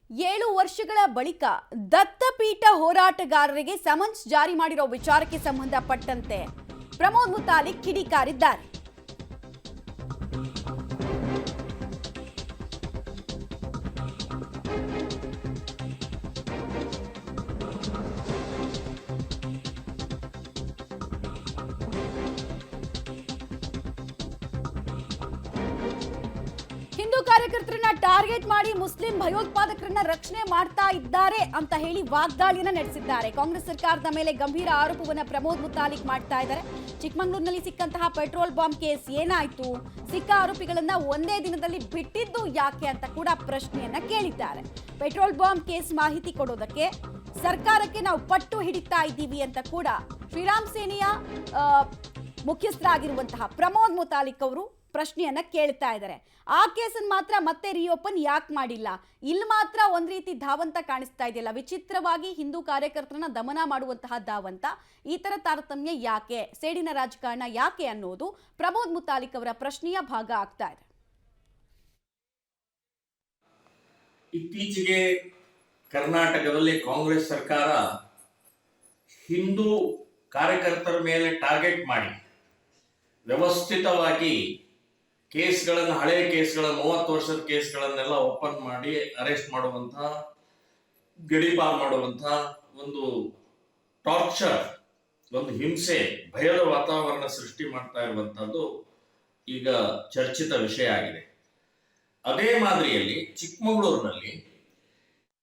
7 ವರ್ಷಗಳ ಬಳಿಕ ದತ್ತಪೀಠ ಹೋರಾಟಗಾರರಿಗೆ ಸಮನ್ಸ್ ಜಾರಿ ಮಾಡಿರೋ ವಿಚಾರಕ್ಕೆ ಸಂಬಂಧಪಟ್ಟಂತೆ ಪ್ರಮೋದ್ ಮುತಾಲಿಕ್ ಕಿಡಿಕಾರಿದ್ದಾರೆ. ಹಿಂದೂ ಕಾರ್ಯಕರ್ತರನ್ನ ಟಾರ್ಗೆಟ್ ಮಾಡಿ ಮುಸ್ಲಿಂ ಭಯೋತ್ಪಾದಕರನ್ನ ರಕ್ಷಣೆ ಮಾಡ್ತಾ ಇದ್ದಾರೆ ಅಂತ ಹೇಳಿ ವಾಗ್ದಾಳಿಯನ್ನ ನಡೆಸಿದ್ದಾರೆ. ಕಾಂಗ್ರೆಸ್ ಸರ್ಕಾರದ ಮೇಲೆ ಗಂಭೀರ ಆರೋಪವನ್ನ ಪ್ರಮೋದ್ ಮುತಾಲಿಕ್ ಮಾಡ್ತಾ ಇದ್ದಾರೆ. ಚಿಕ್ಕಮಗಳೂರಿನಲ್ಲಿ ಸಿಕ್ಕಂತಹ ಪೆಟ್ರೋಲ್ ಬಾಂಬ್ ಕೇಸ್ ಏನಾಯ್ತು, ಸಿಕ್ಕ ಆರೋಪಿಗಳನ್ನ ಒಂದೇ ದಿನದಲ್ಲಿ ಬಿಟ್ಟಿದ್ದು ಯಾಕೆ ಅಂತ ಕೂಡ ಪ್ರಶ್ನೆಯನ್ನ ಕೇಳಿದ್ದಾರೆ. ಪೆಟ್ರೋಲ್ ಬಾಂಬ್ ಕೇಸ್ ಮಾಹಿತಿ ಕೊಡೋದಕ್ಕೆ ಸರ್ಕಾರಕ್ಕೆ ನಾವು ಪಟ್ಟು ಹಿಡಿತಾ ಇದ್ದೀವಿ ಅಂತ ಕೂಡ ಶ್ರೀರಾಮ್ ಸೇನೆಯ ಮುಖ್ಯಸ್ಥರಾಗಿರುವಂತಹ ಪ್ರಮೋದ್ ಮುತಾಲಿಕ್ ಅವರು ಪ್ರಶ್ನೆಯನ್ನ ಕೇಳ್ತಾ ಇದ್ದಾರೆ. ಆ ಕೇಸನ್ನು ಮಾತ್ರ ಮತ್ತೆ ರಿಓಪನ್ ಯಾಕೆ ಮಾಡಿಲ್ಲ, ಇಲ್ಲಿ ಮಾತ್ರ ಒಂದ್ ರೀತಿ ಧಾವಂತ ಕಾಣಿಸ್ತಾ ಇದೆಯಲ್ಲ, ವಿಚಿತ್ರವಾಗಿ ಹಿಂದೂ ಕಾರ್ಯಕರ್ತರನ್ನ ದಮನ ಮಾಡುವಂತಹ ಧಾವಂತ, ಈ ತರ ತಾರತಮ್ಯ ಯಾಕೆ, ಸೇಡಿನ ರಾಜಕಾರಣ ಯಾಕೆ ಅನ್ನೋದು ಪ್ರಮೋದ್ ಮುತಾಲಿಕ್ ಅವರ ಪ್ರಶ್ನೆಯ ಭಾಗ ಆಗ್ತಾ ಇದೆ. ಇತ್ತೀಚೆಗೆ ಕರ್ನಾಟಕದಲ್ಲಿ ಕಾಂಗ್ರೆಸ್ ಸರ್ಕಾರ ಹಿಂದೂ ಕಾರ್ಯಕರ್ತರ ಮೇಲೆ ಟಾರ್ಗೆಟ್ ಮಾಡಿ ವ್ಯವಸ್ಥಿತವಾಗಿ ಕೇಸ್ಗಳನ್ನು, ಹಳೆಯ ಕೇಸ್ಗಳ 30 ವರ್ಷದ ಕೇಸ್ಗಳನ್ನೆಲ್ಲ ಓಪನ್ ಮಾಡಿ ಅರೆಸ್ಟ್ ಮಾಡುವಂತಹ, ಗಡೀಪಾರು ಮಾಡುವಂತಹ ಒಂದು ಟಾರ್ಚರ್, ಒಂದು ಹಿಂಸೆ, ಭಯದ ವಾತಾವರಣ ಸೃಷ್ಟಿ ಮಾಡ್ತಾ ಇರುವಂತಹದ್ದು ಈಗ ಚರ್ಚಿತ ವಿಷಯ ಆಗಿದೆ. ಅದೇ ಮಾದರಿಯಲ್ಲಿ ಚಿಕ್ಕಮಗಳೂರಿನಲ್ಲಿ